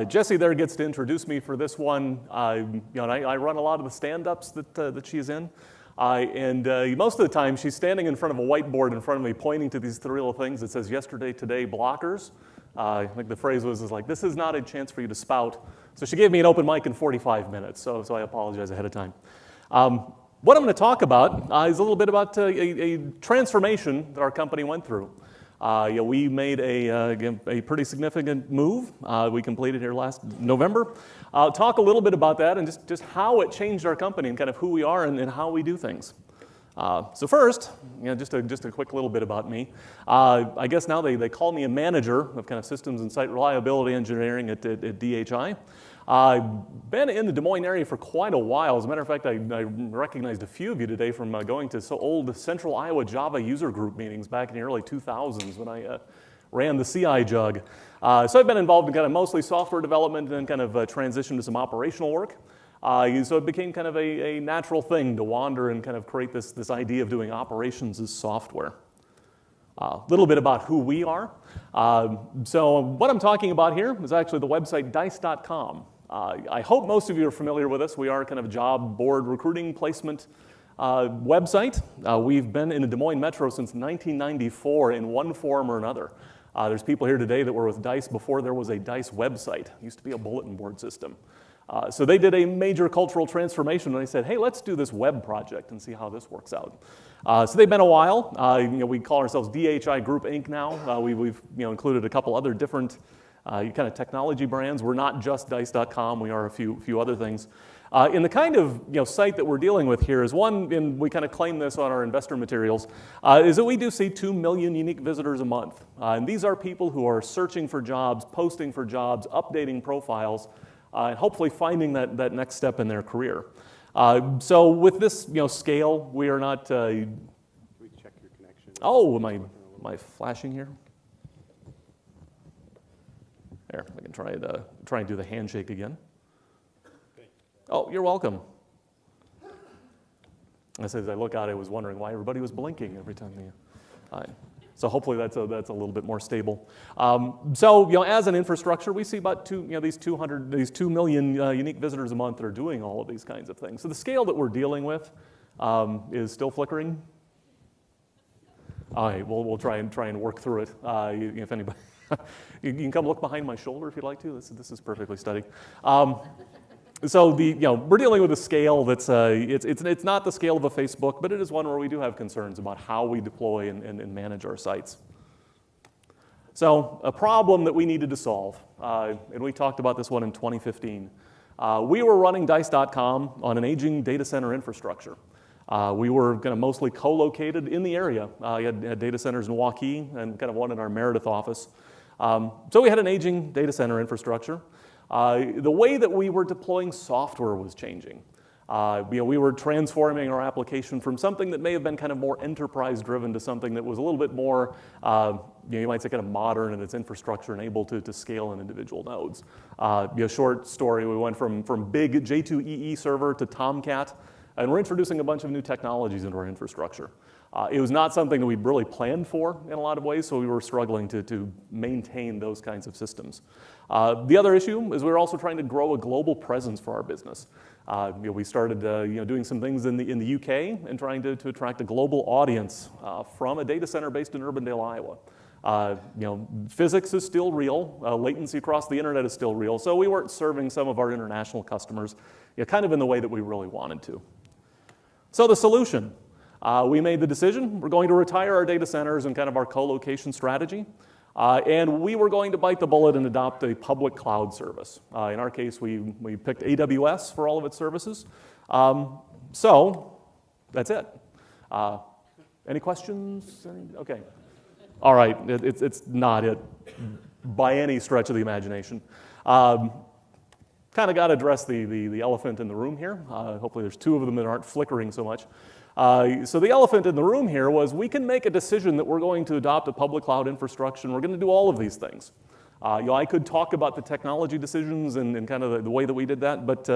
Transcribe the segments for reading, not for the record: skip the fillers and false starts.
Jessie there gets to introduce me for this one. And I run a lot of the stand-ups that she's in. Most of the time, she's standing in front of a whiteboard in front of me, pointing to these three little things that says yesterday, today, blockers. I think the phrase was like, this is not a chance for you to spout. So she gave me an open mic in 45 minutes, so I apologize ahead of time. What I'm going to talk about is a little bit about a transformation that our company went through. We made a pretty significant move. We completed here last November. I'll talk a little bit about that and just how it changed our company and kind of who we are and how we do things. So first, just a quick little bit about me. I guess now they call me a manager of kind of systems and site reliability engineering at DHI. I've been in the Des Moines area for quite a while. As a matter of fact, I recognized a few of you today from going to old Central Iowa Java user group meetings back in the early 2000s when I ran the CI jug. So I've been involved in kind of mostly software development and then kind of transitioned to some operational work. So it became kind of a natural thing to wander and kind of create this idea of doing operations as software. A little bit about who we are. So what I'm talking about here is actually the website dice.com. I hope most of you are familiar with us. We are kind of a job board recruiting placement website. We've been in the Des Moines Metro since 1994 in one form or another. There's people here today that were with DICE before there was a DICE website. It used to be a bulletin board system. So they did a major cultural transformation and they said, hey, let's do this web project and see how this works out. So they've been a while. We call ourselves DHI Group Inc. now. We've included a couple other different kind of technology brands. We're not just dice.com. We are a few other things. In the kind of site that we're dealing with here is one, and we kind of claim this on our investor materials, is that we do see 2 million unique visitors a month. And these are people who are searching for jobs, posting for jobs, updating profiles, and hopefully finding that next step in their career. So with this scale, we are not... Can we check your connection? Oh, am I flashing here? There, I can try and do the handshake again. Oh, you're welcome. As I look out, I was wondering why everybody was blinking every time so hopefully that's a little bit more stable. So as an infrastructure, we see about these 2 million unique visitors a month that are doing all of these kinds of things. So the scale that we're dealing with is still flickering. All right, we'll try and work through it. If anybody, you can come look behind my shoulder if you'd like to. This is perfectly steady. So we're dealing with a scale that's it's not the scale of a Facebook, but it is one where we do have concerns about how we deploy and manage our sites. So a problem that we needed to solve, and we talked about this one in 2015. We were running dice.com on an aging data center infrastructure. We were kind of mostly co-located in the area. We had data centers in Waukee and kind of one in our Meredith office. So we had an aging data center infrastructure. The way that we were deploying software was changing. We were transforming our application from something that may have been kind of more enterprise-driven to something that was a little bit more, you might say, kind of modern in its infrastructure and able to scale in individual nodes. Short story, we went from big J2EE server to Tomcat, and we're introducing a bunch of new technologies into our infrastructure. It was not something that we'd really planned for in a lot of ways, so we were struggling to maintain those kinds of systems. The other issue is we were also trying to grow a global presence for our business. We started doing some things in the UK and trying to attract a global audience from a data center based in Urbandale, Iowa. Physics is still real. Latency across the internet is still real. So we weren't serving some of our international customers kind of in the way that we really wanted to. So the solution. We made the decision, we're going to retire our data centers and kind of our co-location strategy, and we were going to bite the bullet and adopt a public cloud service. In our case, we picked AWS for all of its services. So that's it. Any questions? Okay. All right, it's not it by any stretch of the imagination. Kind of got to address the elephant in the room here. Hopefully there's two of them that aren't flickering so much. So the elephant in the room here was we can make a decision that we're going to adopt a public cloud infrastructure and we're going to do all of these things. I could talk about the technology decisions and kind of the way that we did that, but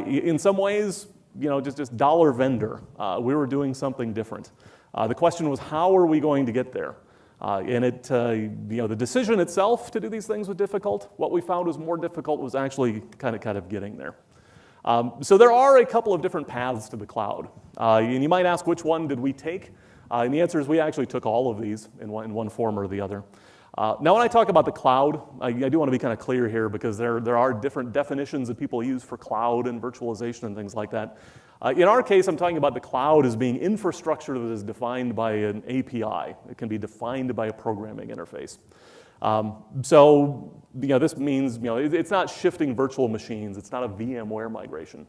in some ways, just dollar vendor. We were doing something different. The question was, how are we going to get there? And the decision itself to do these things was difficult. What we found was more difficult was actually kind of getting there. So there are a couple of different paths to the cloud. And you might ask, which one did we take? And the answer is we actually took all of these in one form or the other. Now, when I talk about the cloud, I do want to be kind of clear here because there are different definitions that people use for cloud and virtualization and things like that. In our case, I'm talking about the cloud as being infrastructure that is defined by an API. It can be defined by a programming interface. So this means it's not shifting virtual machines. It's not a VMware migration.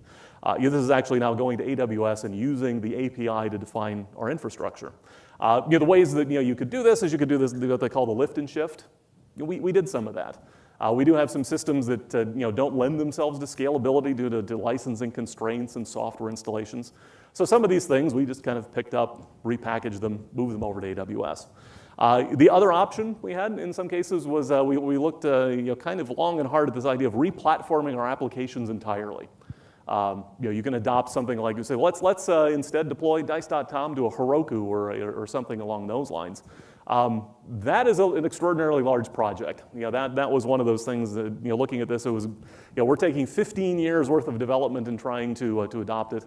This is actually now going to AWS and using the API to define our infrastructure. The ways that you could do this is you could do this what they call the lift and shift. We did some of that. We do have some systems that don't lend themselves to scalability due to licensing constraints and software installations. So some of these things we just kind of picked up, repackaged them, moved them over to AWS. The other option we had in some cases was we looked kind of long and hard at this idea of replatforming our applications entirely. You can adopt something like, you say, well, let's instead deploy Dice.com to a Heroku or something along those lines. That is an extraordinarily large project. That was one of those things that, looking at this, it was, we're taking 15 years worth of development and trying to adopt it.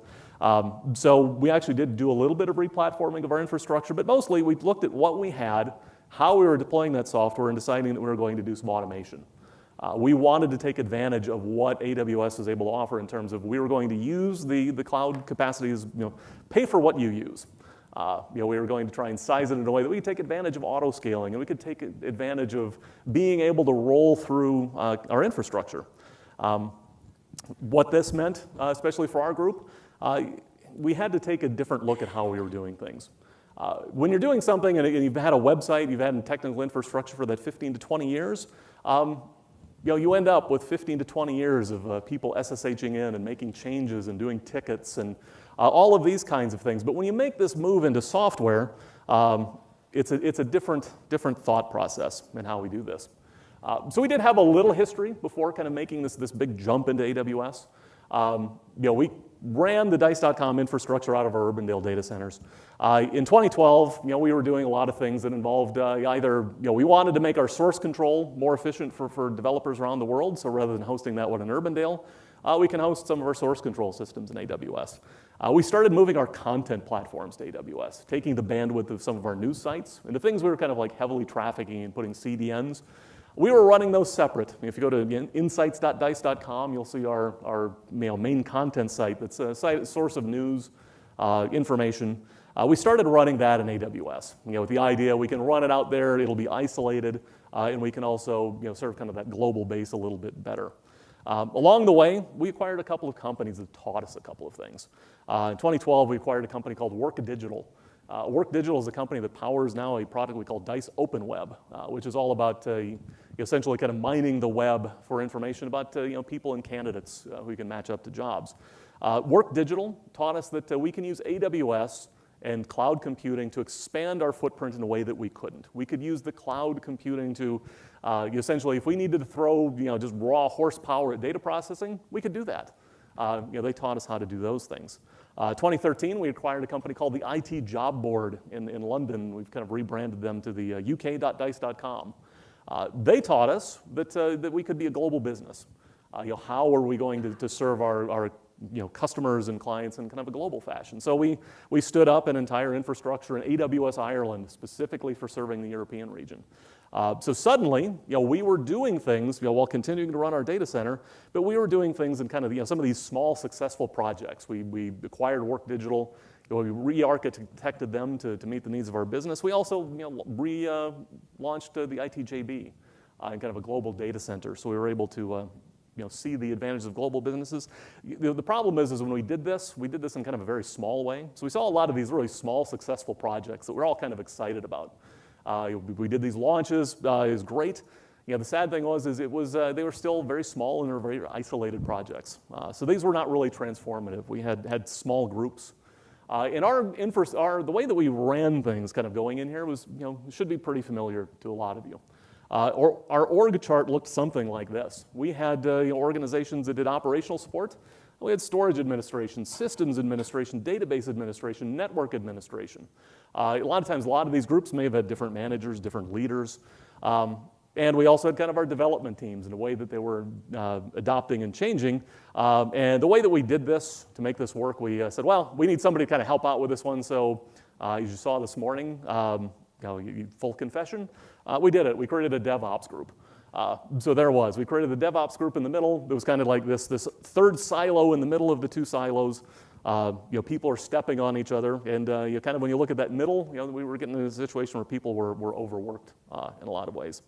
So we actually did do a little bit of replatforming of our infrastructure, but mostly we looked at what we had, how we were deploying that software, and deciding that we were going to do some automation. We wanted to take advantage of what AWS is able to offer in terms of we were going to use the cloud capacities, pay for what you use. We were going to try and size it in a way that we could take advantage of auto scaling and we could take advantage of being able to roll through our infrastructure. What this meant, especially for our group, we had to take a different look at how we were doing things. When you're doing something and you've had a website, you've had technical infrastructure for that 15 to 20 years, you end up with 15 to 20 years of people SSHing in and making changes and doing tickets and all of these kinds of things. But when you make this move into software, it's a different thought process in how we do this. So we did have a little history before kind of making this big jump into AWS. We ran the Dice.com infrastructure out of our Urbandale data centers. In 2012, we were doing a lot of things that involved either, we wanted to make our source control more efficient for developers around the world, so rather than hosting that one in Urbandale, we can host some of our source control systems in AWS. We started moving our content platforms to AWS, taking the bandwidth of some of our news sites, and the things we were kind of like heavily trafficking and putting CDNs, we were running those separate. If you go to insights.dice.com, you'll see our main content site that's a source of news, information. We started running that in AWS, with the idea we can run it out there, it'll be isolated, and we can also serve kind of that global base a little bit better. Along the way, we acquired a couple of companies that taught us a couple of things. In 2012, we acquired a company called Work Digital. Work Digital is a company that powers now a product we call Dice Open Web, which is all about essentially kind of mining the web for information about people and candidates who you can match up to jobs. Work Digital taught us that we can use AWS and cloud computing to expand our footprint in a way that we couldn't. We could use the cloud computing to essentially, if we needed to throw just raw horsepower at data processing, we could do that. They taught us how to do those things. 2013, we acquired a company called the IT Job Board in London. We've kind of rebranded them to the uk.dice.com. They taught us that we could be a global business. How are we going to serve our customers and clients in kind of a global fashion? So we stood up an entire infrastructure in AWS Ireland specifically for serving the European region. So suddenly, we were doing things while continuing to run our data center, but we were doing things in kind of some of these small successful projects. We acquired Work Digital. We re-architected them to meet the needs of our business. We also launched the ITJB in kind of a global data center, so we were able to see the advantages of global businesses. The problem is we did this in kind of a very small way. So we saw a lot of these really small successful projects that we're all kind of excited about. We did these launches, it was great. The sad thing was they were still very small and they were very isolated projects. So these were not really transformative. We had small groups. And the way that we ran things kind of going in here was, should be pretty familiar to a lot of you. Our org chart looked something like this. We had organizations that did operational support. We had storage administration, systems administration, database administration, network administration. A lot of times, a lot of these groups may have had different managers, different leaders. And we also had kind of our development teams and the way that they were adopting and changing. And the way that we did this, to make this work, we said, well, we need somebody to kind of help out with this one. So as you saw this morning, full confession, we did it. We created a DevOps group. So there we created the DevOps group in the middle. It was kind of like this third silo in the middle of the two silos. People are stepping on each other, and kind of when you look at that middle, we were getting in a situation where people were overworked in a lot of ways.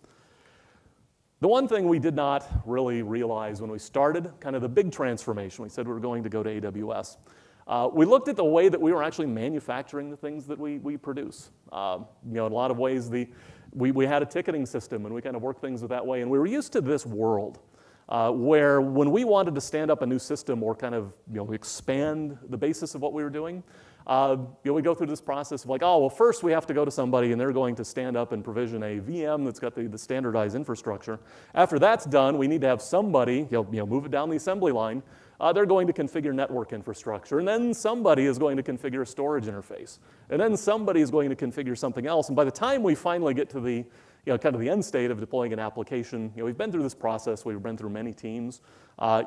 The one thing we did not really realize when we started kind of the big transformation, we said we were going to go to AWS. We looked at the way that we were actually manufacturing the things that we produce. In a lot of ways, we had a ticketing system, and we kind of worked things that way. And we were used to this world where when we wanted to stand up a new system or kind of expand the basis of what we were doing, we go through this process of like, oh, well, first we have to go to somebody, and they're going to stand up and provision a VM that's got the standardized infrastructure. After that's done, we need to have somebody move it down the assembly line. They're going to configure network infrastructure, and then somebody is going to configure a storage interface, and then somebody is going to configure something else. And by the time we finally get to the kind of the end state of deploying an application, we've been through this process. We've been through many teams.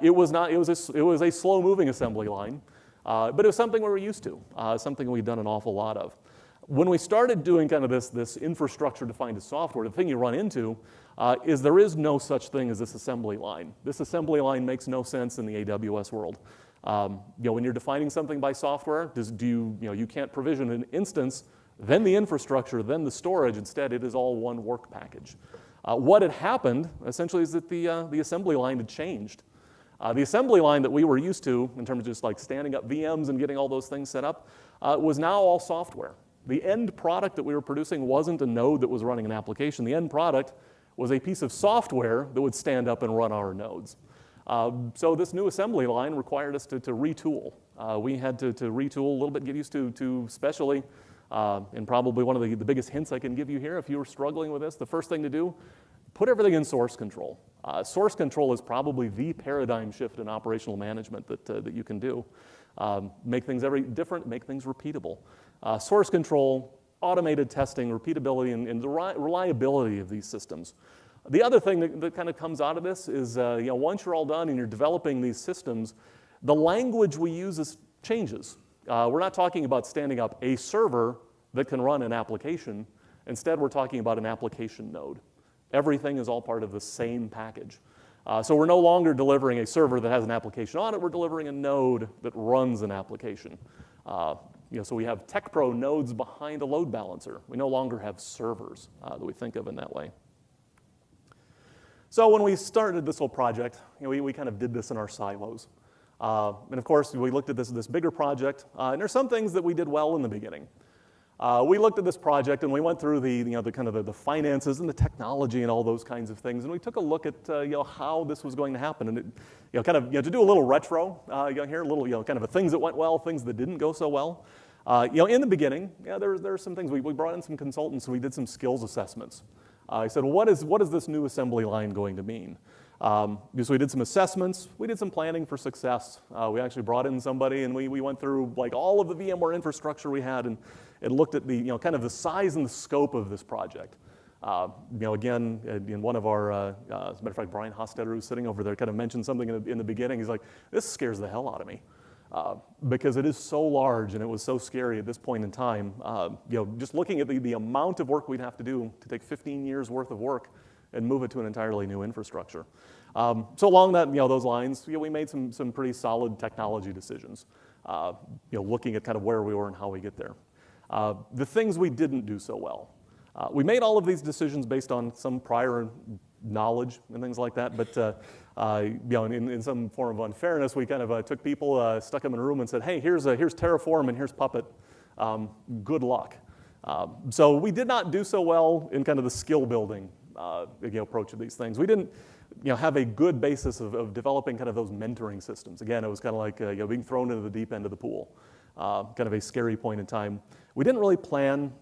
It was a slow-moving assembly line, but it was something we were used to, something we've done an awful lot of. When we started doing kind of this infrastructure-defined as software, the thing you run into is there is no such thing as this assembly line. This assembly line makes no sense in the AWS world. When you're defining something by software, you can't provision an instance, then the infrastructure, then the storage. Instead, it is all one work package. What had happened, essentially, is that the assembly line had changed. The assembly line that we were used to, in terms of just like standing up VMs and getting all those things set up, was now all software. The end product that we were producing wasn't a node that was running an application. The end product was a piece of software that would stand up and run our nodes. So this new assembly line required us to retool. We had to retool a little bit, get used to especially, and probably one of the biggest hints I can give you here, if you were struggling with this, the first thing to do, put everything in source control. Source control is probably the paradigm shift in operational management that you can do. Make things different, make things repeatable. Source control, automated testing, repeatability, and the reliability of these systems. The other thing that kind of comes out of this is, once you're all done and you're developing these systems, the language we use changes. We're not talking about standing up a server that can run an application. Instead, we're talking about an application node. Everything is all part of the same package. So we're no longer delivering a server that has an application on it. We're delivering a node that runs an application. So we have TechPro nodes behind a load balancer. We no longer have servers that we think of in that way. So when we started this whole project, we kind of did this in our silos. And of course, we looked at this bigger project, and there's some things that we did well in the beginning. We looked at this project and we went through the finances and the technology and all those kinds of things, and we took a look at how this was going to happen, and to do a little retro here, a little kind of things that went well, things that didn't go so well. In the beginning, there were some things we brought in some consultants and we did some skills assessments. I said, well, what is this new assembly line going to mean? So we did some assessments, we did some planning for success. We actually brought in somebody and we went through like all of the VMware infrastructure we had and looked at the kind of the size and the scope of this project. Again, in one of our, as a matter of fact, Brian Hostetter, who's sitting over there, kind of mentioned something in the beginning. He's like, this scares the hell out of me. Because it is so large and it was so scary at this point in time. Just looking at the amount of work we'd have to do to take 15 years worth of work and move it to an entirely new infrastructure. So along those lines, we made some pretty solid technology decisions. Looking at kind of where we were and how we get there. The things we didn't do so well. We made all of these decisions based on some prior knowledge and things like that, but in some form of unfairness, we kind of took people, stuck them in a room and said, hey, here's Terraform and here's Puppet. Good luck. So we did not do so well in kind of the skill building approach of these things. We didn't have a good basis of developing kind of those mentoring systems. Again, it was kind of like being thrown into the deep end of the pool. Kind of a scary point in time. We didn't really plan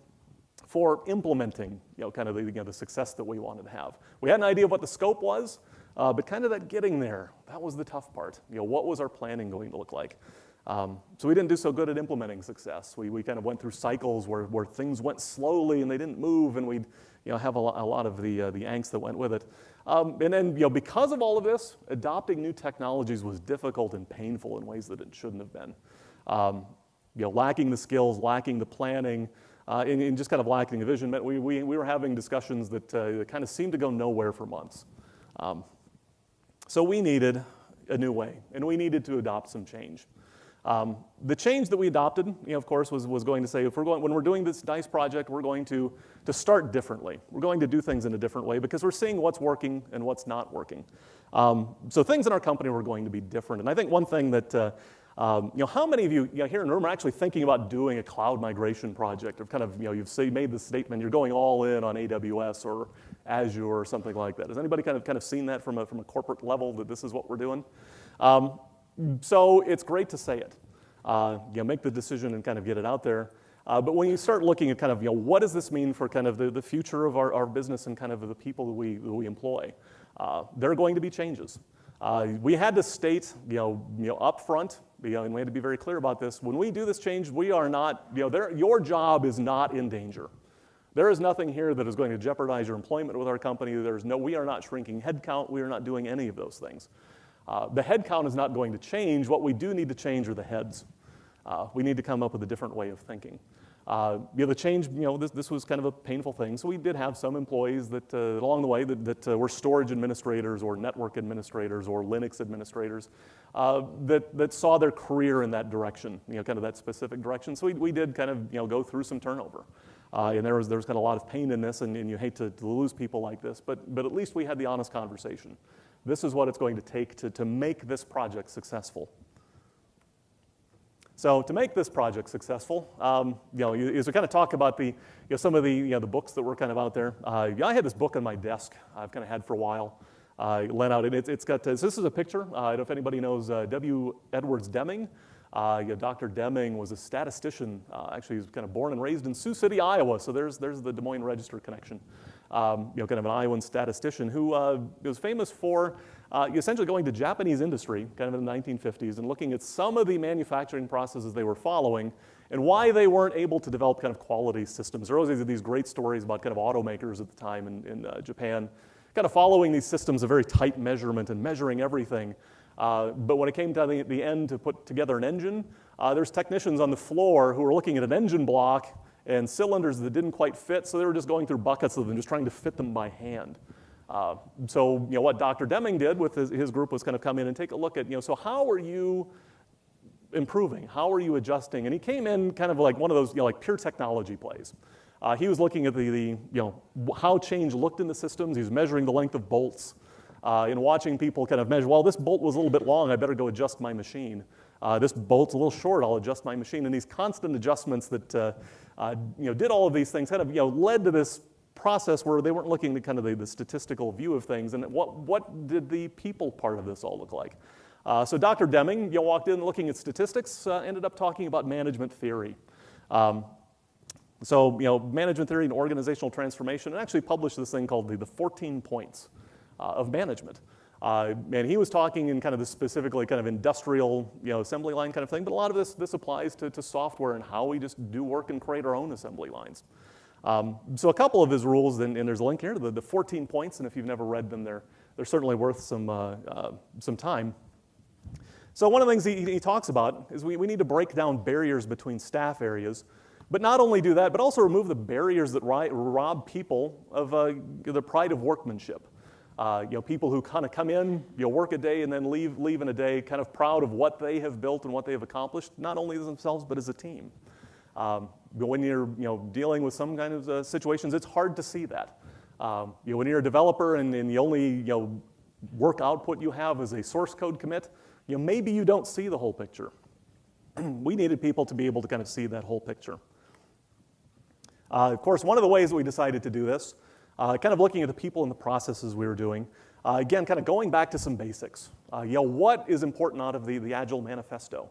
for implementing kind of the success that we wanted to have. We had an idea of what the scope was, But kind of that getting there, that was the tough part. What was our planning going to look like? So we didn't do so good at implementing success. We kind of went through cycles where things went slowly and they didn't move, and we'd have a lot of the angst that went with it. And then because of all of this, adopting new technologies was difficult and painful in ways that it shouldn't have been. Lacking the skills, lacking the planning, and just kind of lacking the vision meant we were having discussions that kind of seemed to go nowhere for months. So we needed a new way, and we needed to adopt some change. The change that we adopted, of course, was going to say, when we're doing this nice project, we're going to start differently. We're going to do things in a different way because we're seeing what's working and what's not working. So things in our company were going to be different. And I think one thing that, how many of you here in the room are actually thinking about doing a cloud migration project, or kind of, you've made the statement you're going all in on AWS or Azure or something like that. Has anybody kind of seen that from a corporate level, that this is what we're doing? So it's great to say it. Make the decision and kind of get it out there. But when you start looking at kind of, what does this mean for kind of the future of our business and kind of the people that we employ, there are going to be changes. We had to state, up front, and we had to be very clear about this. When we do this change, we are not, your job is not in danger. There is nothing here that is going to jeopardize your employment with our company. We are not shrinking headcount. We are not doing any of those things. The headcount is not going to change. What we do need to change are the heads. We need to come up with a different way of thinking. The change, this was kind of a painful thing. So we did have some employees that along the way that were storage administrators or network administrators or Linux administrators that saw their career in that direction, kind of that specific direction. So we did kind of go through some turnover. And there was kind of a lot of pain in this, and you hate to lose people like this, but at least we had the honest conversation. This is what it's going to take to make this project successful. So to make this project successful, as we kind of talk about some of the books that were kind of out there, I had this book on my desk I've kind of had for a while. Lent out, and it's got, this is a picture. I don't know if anybody knows W. Edwards Deming. Dr. Deming was a statistician. Actually, he was kind of born and raised in Sioux City, Iowa. So there's the Des Moines Register connection. Kind of an Iowan statistician who was famous for essentially going to Japanese industry, kind of in the 1950s, and looking at some of the manufacturing processes they were following and why they weren't able to develop kind of quality systems. There were always these great stories about kind of automakers at the time in Japan, kind of following these systems of very tight measurement and measuring everything. But when it came to the end to put together an engine, there's technicians on the floor who were looking at an engine block and cylinders that didn't quite fit, so they were just going through buckets of them, just trying to fit them by hand. So what Dr. Deming did with his group was kind of come in and take a look at, so how are you improving? How are you adjusting? And he came in kind of like one of those, like pure technology plays. He was looking at the how change looked in the systems. He was measuring the length of bolts and watching people kind of measure, well, this bolt was a little bit long, I better go adjust my machine. This bolt's a little short, I'll adjust my machine. And these constant adjustments that did all of these things kind of led to this process where they weren't looking at kind of the statistical view of things. And what did the people part of this all look like? So Dr. Deming walked in looking at statistics, ended up talking about management theory. So management theory and organizational transformation, and actually published this thing called the 14 points of management. And he was talking in kind of the specifically kind of industrial assembly line kind of thing, but a lot of this applies to software and how we just do work and create our own assembly lines. So a couple of his rules, and there's a link here to the 14 points, and if you've never read them, they're certainly worth some time. So one of the things he talks about is we need to break down barriers between staff areas, but not only do that, but also remove the barriers that rob people of the pride of workmanship. People who kind of come in, work a day and then leave in a day, kind of proud of what they have built and what they have accomplished, not only as themselves but as a team. When you're dealing with some kind of situations, it's hard to see that. When you're a developer and the only work output you have is a source code commit, maybe you don't see the whole picture. We needed people to be able to kind of see that whole picture. Of course, one of the ways that we decided to do this, kind of looking at the people and the processes we were doing, again, kind of going back to some basics. What is important out of the Agile Manifesto?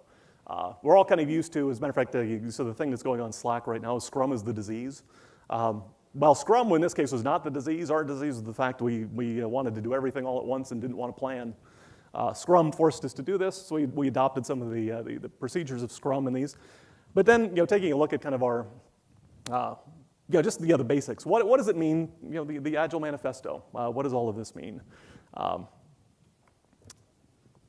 We're all kind of used to, as a matter of fact, so the thing that's going on in Slack right now is Scrum is the disease. while Scrum in this case was not the disease, our disease was the fact we wanted to do everything all at once and didn't want to plan. Scrum forced us to do this, so we adopted some of the procedures of Scrum in these. But then, taking a look at kind of our, just the basics. What does it mean, the Agile Manifesto? What does all of this mean?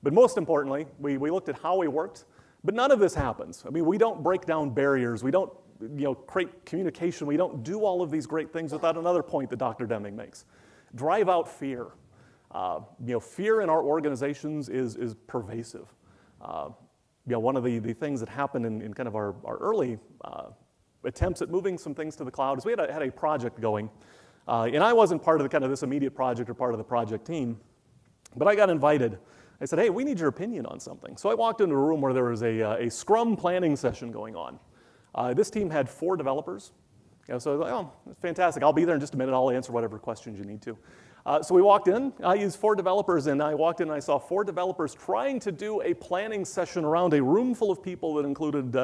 But most importantly, we looked at how we worked, but none of this happens. I mean, we don't break down barriers. We don't create communication. We don't do all of these great things without another point that Dr. Deming makes. Drive out fear. Fear in our organizations is pervasive. One of the things that happened in kind of our early attempts at moving some things to the cloud is we had a project going, and I wasn't part of the kind of this immediate project or part of the project team, but I got invited. I said, hey, we need your opinion on something. So I walked into a room where there was a Scrum planning session going on. This team had 4 developers. So I was like, oh, fantastic. I'll be there in just a minute. I'll answer whatever questions you need to. So we walked in. I used 4 developers, and I walked in and I saw 4 developers trying to do a planning session around a room full of people that included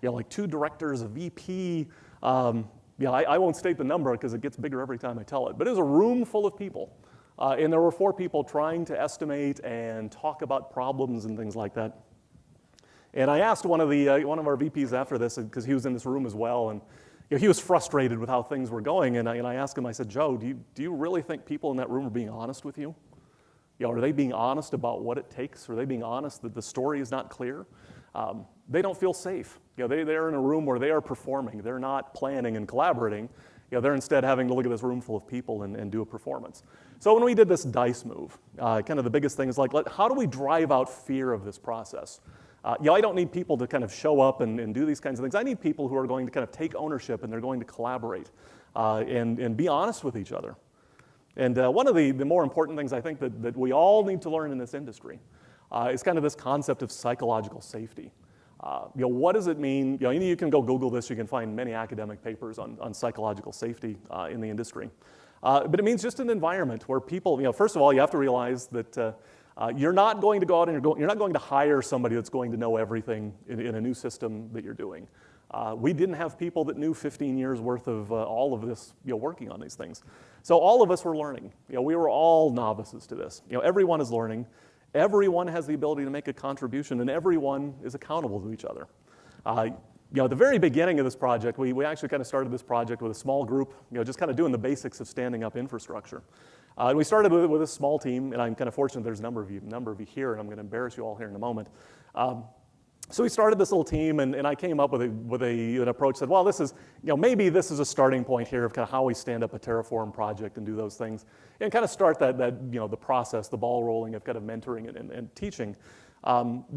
like 2 directors, a VP. I won't state the number because it gets bigger every time I tell it. But it was a room full of people. And there were 4 people trying to estimate and talk about problems and things like that. And I asked one of our VPs after this, because he was in this room as well, and he was frustrated with how things were going. And I asked him, I said, Joe, do you really think people in that room are being honest with you? Are they being honest about what it takes? Are they being honest that the story is not clear? They don't feel safe. They're in a room where they are performing. They're not planning and collaborating. They're instead having to look at this room full of people and do a performance. So when we did this DICE move, kind of the biggest thing is how do we drive out fear of this process? I don't need people to kind of show up and do these kinds of things. I need people who are going to kind of take ownership and they're going to collaborate and be honest with each other. And one of the more important things I think that we all need to learn in this industry is kind of this concept of psychological safety. What does it mean? You can go Google this. You can find many academic papers on psychological safety in the industry. But it means just an environment where people, first of all, you have to realize that you're not going to go out and you're not going to hire somebody that's going to know everything in a new system that you're doing. We didn't have people that knew 15 years worth of all of this, working on these things. So all of us were learning. We were all novices to this. Everyone is learning. Everyone has the ability to make a contribution, and everyone is accountable to each other. At the very beginning of this project, we actually kind of started this project with a small group, just kind of doing the basics of standing up infrastructure. And we started with a small team, and I'm kind of fortunate there's a number of you here, and I'm going to embarrass you all here in a moment. So we started this little team, and I came up with an approach that, well, this is, maybe this is a starting point here of kind of how we stand up a Terraform project and do those things, and kind of start that the process, the ball rolling of kind of mentoring and teaching.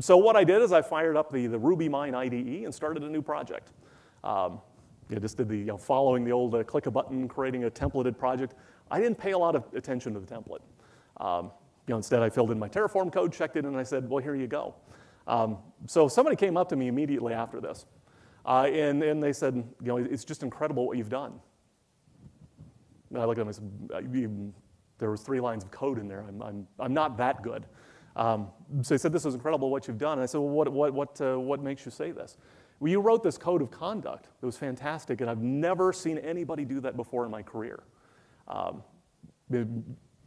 So what I did is I fired up the RubyMine IDE and started a new project. Just did the following the old click a button, creating a templated project. I didn't pay a lot of attention to the template. Instead I filled in my Terraform code, checked it, and I said, well, here you go. So somebody came up to me immediately after this, and they said, it's just incredible what you've done. And I looked at them and I said, there was 3 lines of code in there. I'm not that good. So they said, this is incredible what you've done. And I said, well, what makes you say this? Well, you wrote this code of conduct that was fantastic, and I've never seen anybody do that before in my career.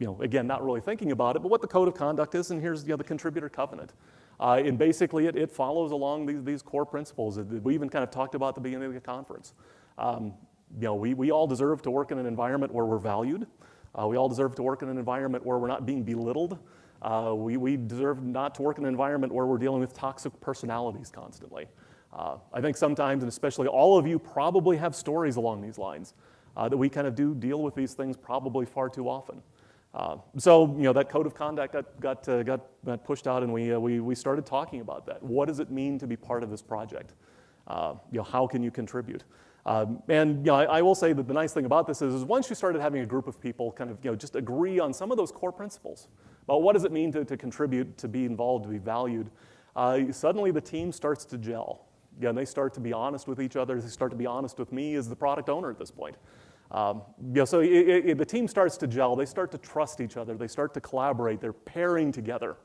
Again, not really thinking about it, but what the code of conduct is, and here's the contributor covenant. And basically, it follows along these core principles that we even kind of talked about at the beginning of the conference. We all deserve to work in an environment where we're valued. We all deserve to work in an environment where we're not being belittled. We deserve not to work in an environment where we're dealing with toxic personalities constantly. I think sometimes, and especially all of you probably have stories along these lines, that we kind of do deal with these things probably far too often. So that code of conduct got pushed out, and we started talking about that. What does it mean to be part of this project? How can you contribute? And I will say that the nice thing about this is once you started having a group of people kind of just agree on some of those core principles about what does it mean to contribute, to be involved, to be valued, suddenly the team starts to gel. And they start to be honest with each other. They start to be honest with me as the product owner at this point. So the team starts to gel. They start to trust each other. They start to collaborate. They're pairing together.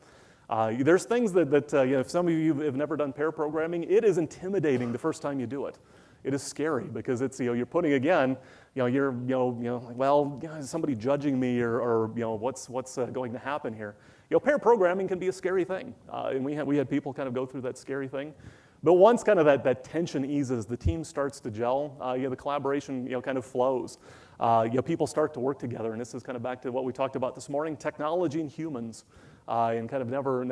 There's things that if some of you have never done pair programming, it is intimidating the first time you do it. It is scary because it's, you're putting, again, you're, like, well, is somebody judging me or what's going to happen here? Pair programming can be a scary thing. And we had people kind of go through that scary thing. But once kind of that tension eases, the team starts to gel, the collaboration, kind of flows. People start to work together, and this is kind of back to what we talked about this morning, technology and humans, and kind of never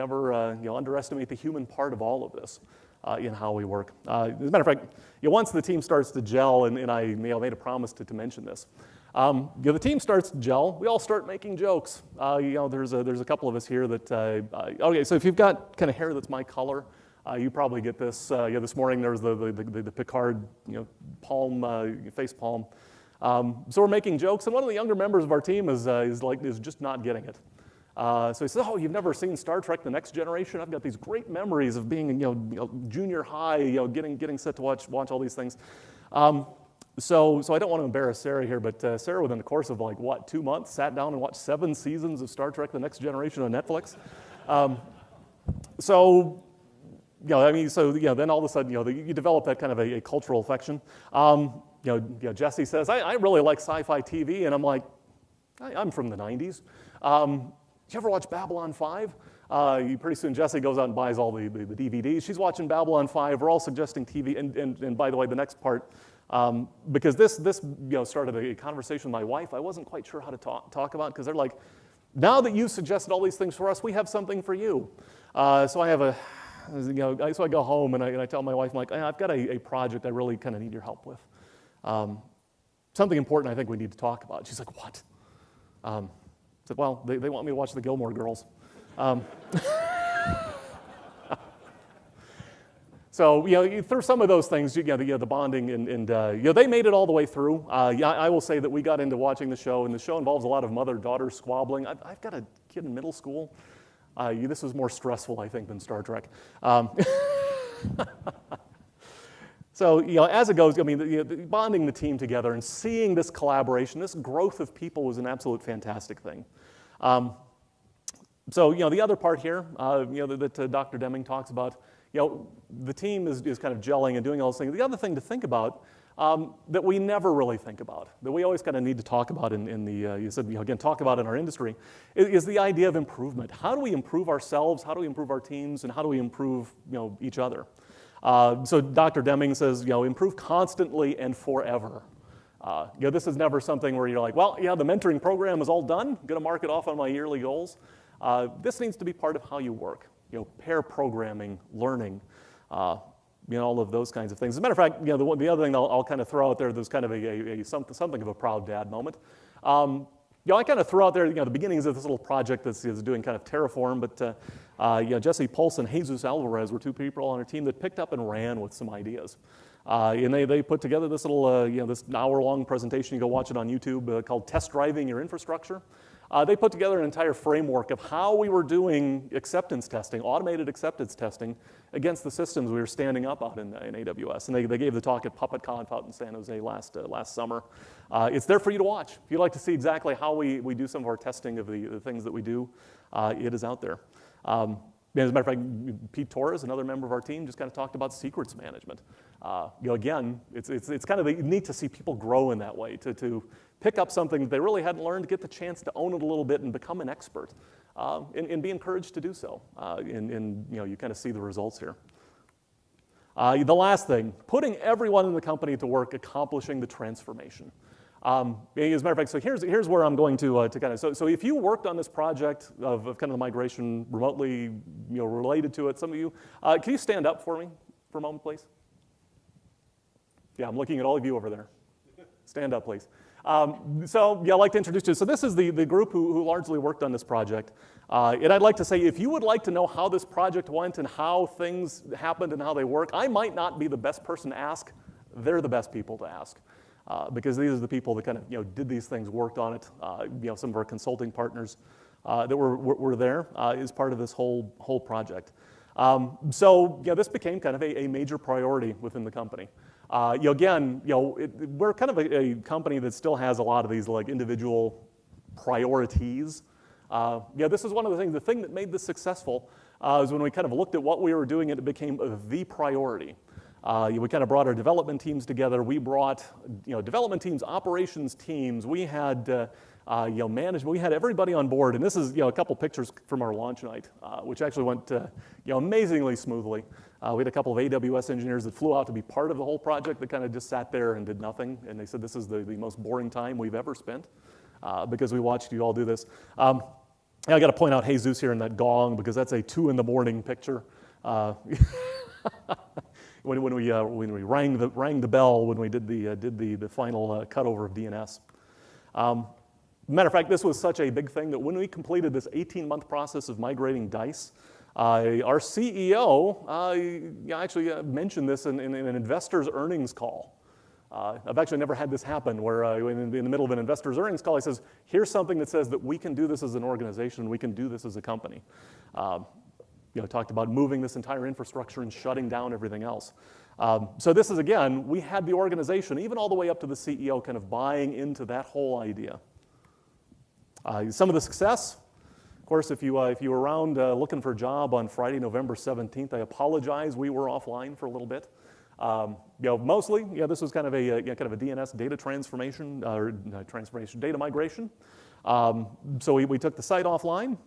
underestimate the human part of all of this. In how we work. As a matter of fact, once the team starts to gel, and I made a promise to mention this, the team starts to gel, we all start making jokes. There's a couple of us here that, okay, so if you've got kind of hair that's my color, you probably get this. This morning there was the Picard, face palm. So we're making jokes, and one of the younger members of our team is just not getting it. So he says, "Oh, you've never seen Star Trek: The Next Generation? I've got these great memories of being, junior high, getting set to watch all these things." So I don't want to embarrass Sarah here, but Sarah, within the course of 2 months, sat down and watched 7 seasons of Star Trek: The Next Generation on Netflix. Then all of a sudden, you develop that kind of a cultural affection. Jesse says, "I really like sci-fi TV," and I'm like, "I'm from the '90s." Did you ever watch Babylon 5? Pretty soon Jessie goes out and buys all the DVDs. She's watching Babylon 5. We're all suggesting TV. And by the way, the next part, because this started a conversation with my wife I wasn't quite sure how to talk about, because they're like, now that you've suggested all these things for us, we have something for you. So I have so I go home and I tell my wife, I'm like, I've got a project I really kind of need your help with. Something important I think we need to talk about. She's like, what? I said, well, they want me to watch the Gilmore Girls. So, through some of those things, the bonding and they made it all the way through. I will say that we got into watching the show, and the show involves a lot of mother-daughter squabbling. I've got a kid in middle school. This is more stressful, I think, than Star Trek. So, as it goes, bonding the team together and seeing this collaboration, this growth of people was an absolute fantastic thing. So, the other part here, that Dr. Deming talks about, the team is kind of gelling and doing all those things. The other thing to think about that we never really think about, that we always kind of need to talk about talk about in our industry, is the idea of improvement. How do we improve ourselves? How do we improve our teams? And how do we improve, each other? So Dr. Deming says, improve constantly and forever. This is never something where you're like, well, the mentoring program is all done. I'm going to mark it off on my yearly goals. This needs to be part of how you work. Pair programming, learning, all of those kinds of things. As a matter of fact, the other thing I'll kind of throw out there, there's kind of something of a proud dad moment. I kind of throw out there, the beginnings of this little project that's doing kind of Terraform, but Jesse Pulse and Jesus Alvarez were 2 people on our team that picked up and ran with some ideas. And they put together this little, this hour-long presentation. You go watch it on YouTube called Test Driving Your Infrastructure. They put together an entire framework of how we were doing acceptance testing, automated acceptance testing, against the systems we were standing up out in AWS. And they gave the talk at PuppetConf out in San Jose last summer. It's there for you to watch. If you'd like to see exactly how we do some of our testing of the things that we do, it is out there. As a matter of fact, Pete Torres, another member of our team, just kind of talked about secrets management. Again, it's kind of neat to see people grow in that way, to pick up something that they really hadn't learned, to get the chance to own it a little bit and become an expert, and be encouraged to do so. And you kind of see the results here. The last thing, putting everyone in the company to work, accomplishing the transformation. As a matter of fact, so here's where I'm going to kind of, so if you worked on this project of kind of the migration remotely, related to it, some of you, can you stand up for me for a moment, please? Yeah, I'm looking at all of you over there. Stand up, please. I'd like to introduce you. So this is the group who largely worked on this project. And I'd like to say, if you would like to know how this project went and how things happened and how they work, I might not be the best person to ask. They're the best people to ask. Because these are the people that kind of did these things, worked on it. Some of our consulting partners that were there as part of this whole project. This became kind of a major priority within the company. We're kind of a company that still has a lot of these individual priorities. This is one of the things. The thing that made this successful is when we kind of looked at what we were doing, and it became the priority. We kind of brought our development teams together. We brought, development teams, operations teams. We had, management. We had everybody on board. And this is, a couple pictures from our launch night, which actually went, amazingly smoothly. We had a couple of AWS engineers that flew out to be part of the whole project that kind of just sat there and did nothing. And they said this is the most boring time we've ever spent because we watched you all do this. I got to point out Jesus here in that gong because that's a 2 a.m. picture. When we rang the bell when we did the final cutover of DNS. Matter of fact, this was such a big thing that when we completed this 18-month process of migrating Dice, our CEO actually mentioned this in an investor's earnings call. I've actually never had this happen where in the middle of an investor's earnings call, he says, here's something that says that we can do this as an organization, we can do this as a company. Talked about moving this entire infrastructure and shutting down everything else. So this is, again, we had the organization, even all the way up to the CEO, kind of buying into that whole idea. Some of the success, of course, if you were around looking for a job on Friday, November 17th, I apologize, we were offline for a little bit. Mostly, this was kind of a DNS data transformation, data migration. So we took the site offline.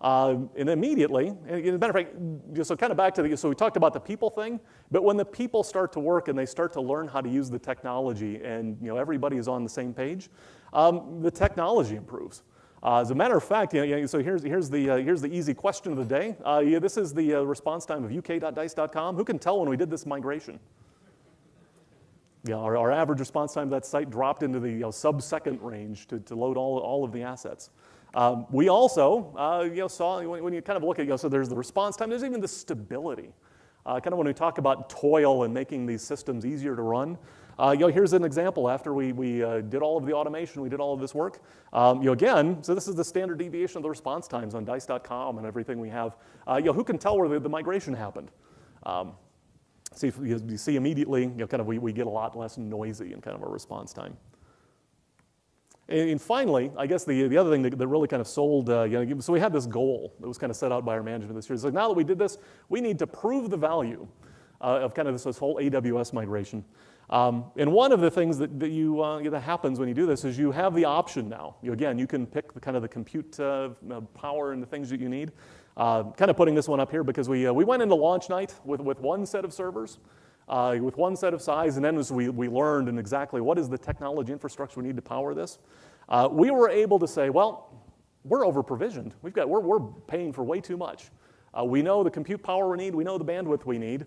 And immediately, as a matter of fact, so kind of back to so we talked about the people thing, but when the people start to work and they start to learn how to use the technology and everybody is on the same page, the technology improves. As a matter of fact, so here's the easy question of the day. This is the response time of uk.dice.com. Who can tell when we did this migration? Our average response time to that site dropped into the sub-second range to load all of the assets. We also saw when you kind of look at so there's the response time. There's even the stability. Kind of when we talk about toil and making these systems easier to run. Here's an example. After we did all of the automation, we did all of this work. Again, so this is the standard deviation of the response times on dice.com and everything we have. Who can tell where the migration happened? See, you see immediately, kind of we get a lot less noisy in kind of our response time. And finally, I guess the other thing that really kind of sold, so we had this goal that was kind of set out by our management this year. It's like now that we did this, we need to prove the value of kind of this whole AWS migration. And one of the things that that happens when you do this is you have the option now. Again, you can pick the compute power and the things that you need. Kind of putting this one up here because we went into launch night with one set of servers. With one set of size, and then as we learned and exactly what is the technology infrastructure we need to power this, we were able to say, well, we're over-provisioned. We're paying for way too much. We know the compute power we need. We know the bandwidth we need.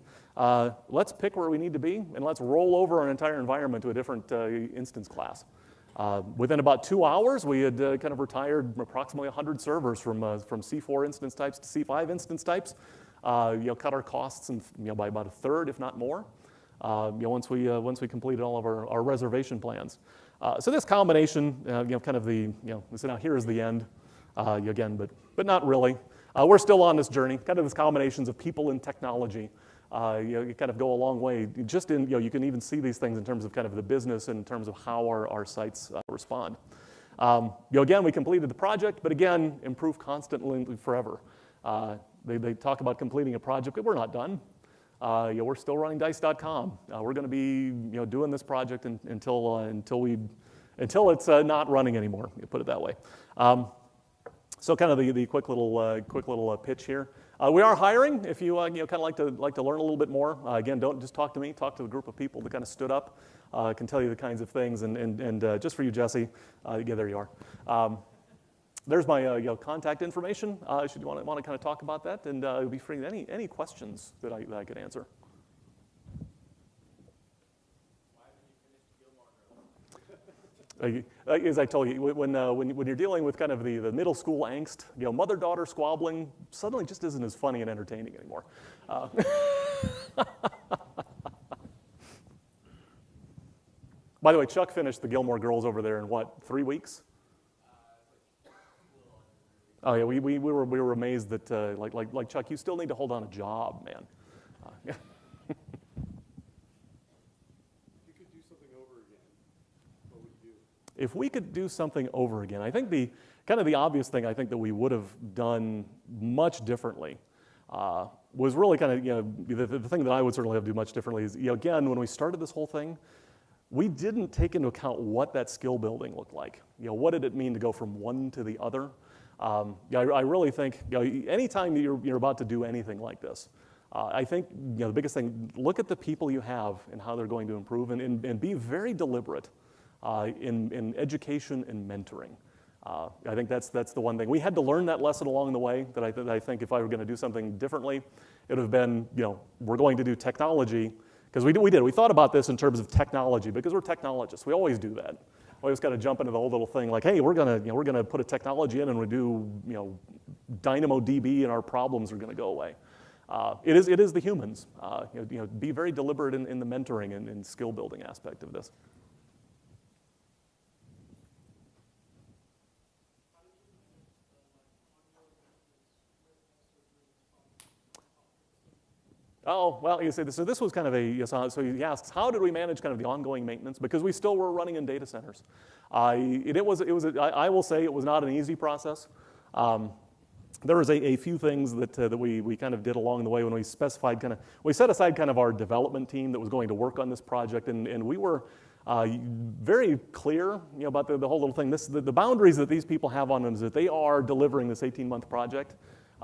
Let's pick where we need to be, and let's roll over our entire environment to a different instance class. Within about 2 hours, we had kind of retired approximately 100 servers from C4 instance types to C5 instance types. Cut our costs by about a third, if not more, once we completed all of our reservation plans. So this combination, kind of so now here is the end, again, but not really. We're still on this journey, kind of this combinations of people and technology. You kind of go a long way. Just in, you can even see these things in terms of kind of the business and in terms of how our sites respond. Again, we completed the project, but again, improve constantly forever. They talk about completing a project, but we're not done. We're still running dice.com. We're going to be doing this project until it's not running anymore. You put it that way. So kind of the quick little pitch here. We are hiring. If you kind of like to learn a little bit more, again, don't just talk to me. Talk to a group of people that kind of stood up. Can tell you the kinds of things. And just for you, Jesse, there you are. There's my contact information. Should you want to kind of talk about that, and be free to any questions that I could answer. As I told you, when you're dealing with kind of the middle school angst, mother-daughter squabbling suddenly just isn't as funny and entertaining anymore. By the way, Chuck finished the Gilmore Girls over there in what, 3 weeks? Oh yeah, we were amazed that like Chuck, you still need to hold on a job, man. If you could do something over again, what would you do? If we could do something over again, I think the obvious thing I think that we would have done much differently was really kind of, the thing that I would certainly have to do much differently is, again, when we started this whole thing, we didn't take into account what that skill building looked like. What did it mean to go from one to the other? I really think, anytime you're about to do anything like this, I think the biggest thing, look at the people you have and how they're going to improve, and be very deliberate in education and mentoring. I think that's the one thing. We had to learn that lesson along the way that I think if I were going to do something differently, it would have been, we're going to do technology, because we did. We thought about this in terms of technology because we're technologists. We always do that. We always got to jump into the whole little thing like, hey, we're gonna put a technology in and we do DynamoDB and our problems are going to go away. It is the humans. Be very deliberate in the mentoring and skill building aspect of this. Oh, well, you say this. So this was kind of so he asks, how did we manage kind of the ongoing maintenance? Because we still were running in data centers. I will say it was not an easy process. There was a few things that we kind of did along the way when we specified we set aside kind of our development team that was going to work on this project, and we were very clear about the whole little thing. The boundaries that these people have on them is that they are delivering this 18-month project.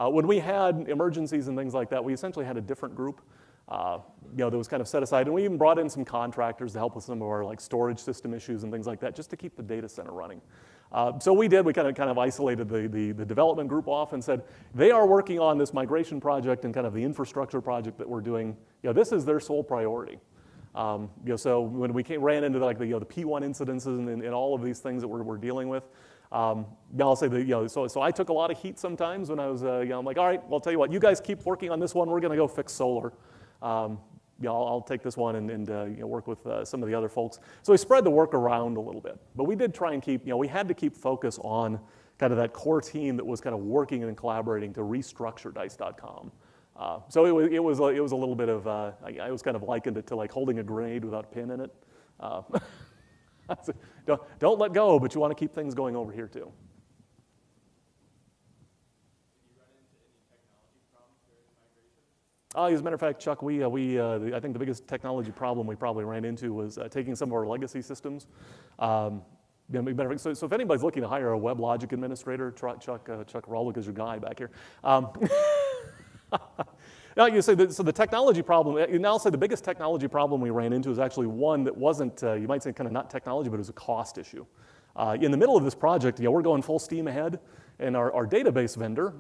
When we had emergencies and things like that, we essentially had a different group that was kind of set aside, and we even brought in some contractors to help with some of our storage system issues and things like that, just to keep the data center running. So we kind of isolated the development group off and said they are working on this migration project and kind of the infrastructure project that we're doing. This is their sole priority. So when we ran into the P1 incidences and all of these things that we're dealing with. I'll say that, so I took a lot of heat sometimes when I was, I'm like, all right, well, I'll tell you what, you guys keep working on this one. We're going to go fix solar. I'll take this one and work with some of the other folks. So we spread the work around a little bit. But we did try and keep, we had to keep focus on kind of that core team that was kind of working and collaborating to restructure Dice.com. So it was a little bit of, I was kind of likened it to like holding a grenade without a pin in it. Don't let go, but you want to keep things going over here too. Did you run into any technology problems during the migration? As a matter of fact, Chuck, I think the biggest technology problem we probably ran into was taking some of our legacy systems. So if anybody's looking to hire a WebLogic administrator, Chuck Rollick is your guy back here. Now you say so the technology problem, and I'll say the biggest technology problem we ran into is actually one that wasn't, you might say kind of not technology, but it was a cost issue. In the middle of this project, we're going full steam ahead, and our database vendor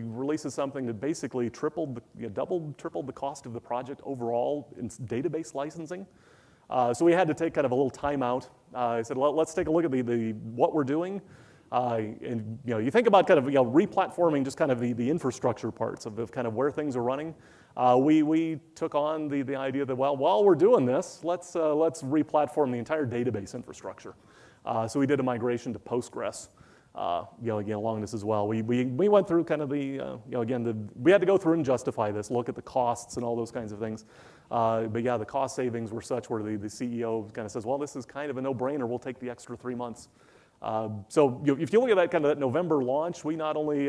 releases something that basically tripled the cost of the project overall in database licensing. So we had to take kind of a little time out. I said, well, let's take a look at what we're doing. And you think about kind of replatforming just kind of the infrastructure parts of kind of where things are running. We took on the idea that, well, while we're doing this, let's replatform the entire database infrastructure. So we did a migration to Postgres. Again, along this as well. We went through kind of we had to go through and justify this, look at the costs and all those kinds of things. But yeah, the cost savings were such where the CEO kind of says, well, this is kind of a no-brainer. We'll take the extra 3 months. So if you look at that kind of that November launch, we not only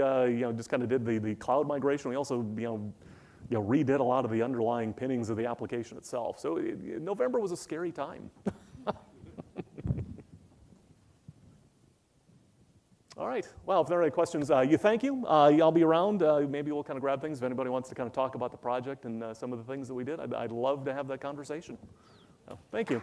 just kind of did the cloud migration, we also redid a lot of the underlying pinnings of the application itself. So November was a scary time. All right. Well, if there are any questions, thank you. I'll be around. Maybe we'll kind of grab things if anybody wants to kind of talk about the project and some of the things that we did. I'd love to have that conversation. So, thank you.